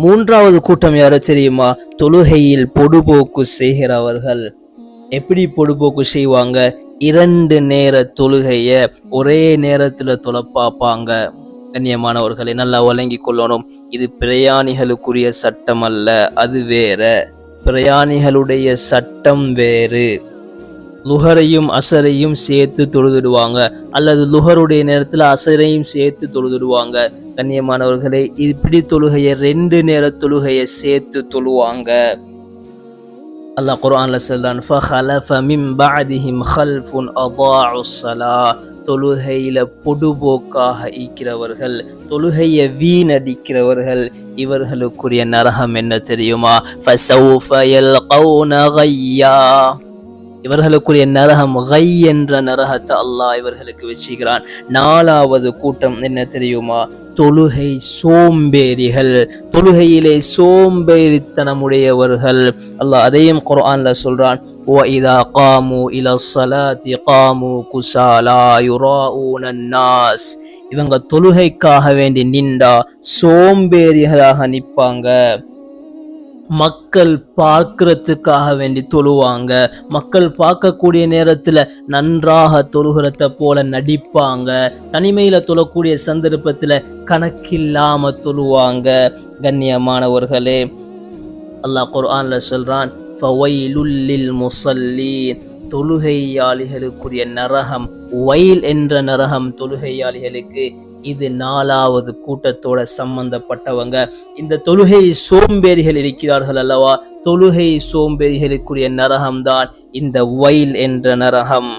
மூன்றாவது கூட்டம் யாரோ தெரியுமா? தொழுகையில் பொடுபோக்கு செய்கிறவர்கள். எப்படி பொடுபோக்கு செய்வாங்க? 2 நேர தொழுகைய ஒரே நேரத்துல தொலை பார்ப்பாங்க. கண்ணியமானவர்களை நல்லா வழங்கி கொள்ளணும். இது பிரயாணிகளுக்குரிய சட்டம் அல்ல, அது வேற. பிரயாணிகளுடைய சட்டம் வேறு. லுஹரையும் அசரையும் சேர்த்து தொழுதுடுவாங்க, அல்லது லுஹருடைய நேரத்துல அசரையும் சேர்த்து தொழுதுடுவாங்க. கண்ணியமானவர்களே, இப்படி தொழுகைய 2 நேர தொழுகைய சேர்த்து தொழுவாங்க. அல்லாஹ் குர்ஆன்ல சொல்றான், ஃபஹலஃப மின் பஅதிஹிம் கல்ஃபுன் அதாஉஸ் ஸலாஹ். தொழுகையில பொடுபோக்காக ஈக்கிறவர்கள், தொழுகையை வீணடிக்கிறவர்கள், இவர்களுக்குரிய நரகம் என்ன தெரியுமா? ஃபஸௌஃப யல்கௌன கய்யா. இவர்களுக்குரிய நரகம் கை என்ற நரகத்தை அல்லாஹ் இவர்களுக்கு வச்சுக்கிறான். 4வது கூட்டம் என்ன தெரியுமா? தொழுகை சோம்பேறிகள், தொழுகையிலே சோம்பேறித்தனமுடையவர்கள். அல்லாஹ் அதையும் குர்ஆன்ல சொல்றான், وَإِذَا قَامُوا إِلَى الصَّلَاةِ قَامُوا كُسَالَى يُرَاءُونَ النَّاسَ. இவங்க தொழுகைக்காக வேண்டி நின்றா சோம்பேறிகளாக நிற்பாங்க. மக்கள் பார்க்கறதுக்காக வேண்டி தொழுவாங்க. மக்கள் பார்க்கக்கூடிய நேரத்துல நன்றாக தொழுகிறத போல நடிப்பாங்க. தனிமையில தொழக்கூடிய சந்தர்ப்பத்துல கணக்கில்லாம தொழுவாங்க. கண்ணியமானவர்களே, அல்லாஹ் குர்ஆன்ல சொல்றான், ஃபவைலுல் லில் முஸல்லீன். தொழுகையாளிகளுக்குரிய நரகம், வைல் என்ற நரகம் தொழுகையாளிகளுக்கு. இது 4வது கூட்டத்தோட சம்பந்தப்பட்டவங்க. இந்த தொழுகை சோம்பேறிகள் இருக்கிறார்கள் அல்லவா, தொழுகை சோம்பேறிகளுக்குரிய நரகம்தான் இந்த வைல் என்ற நரகம்.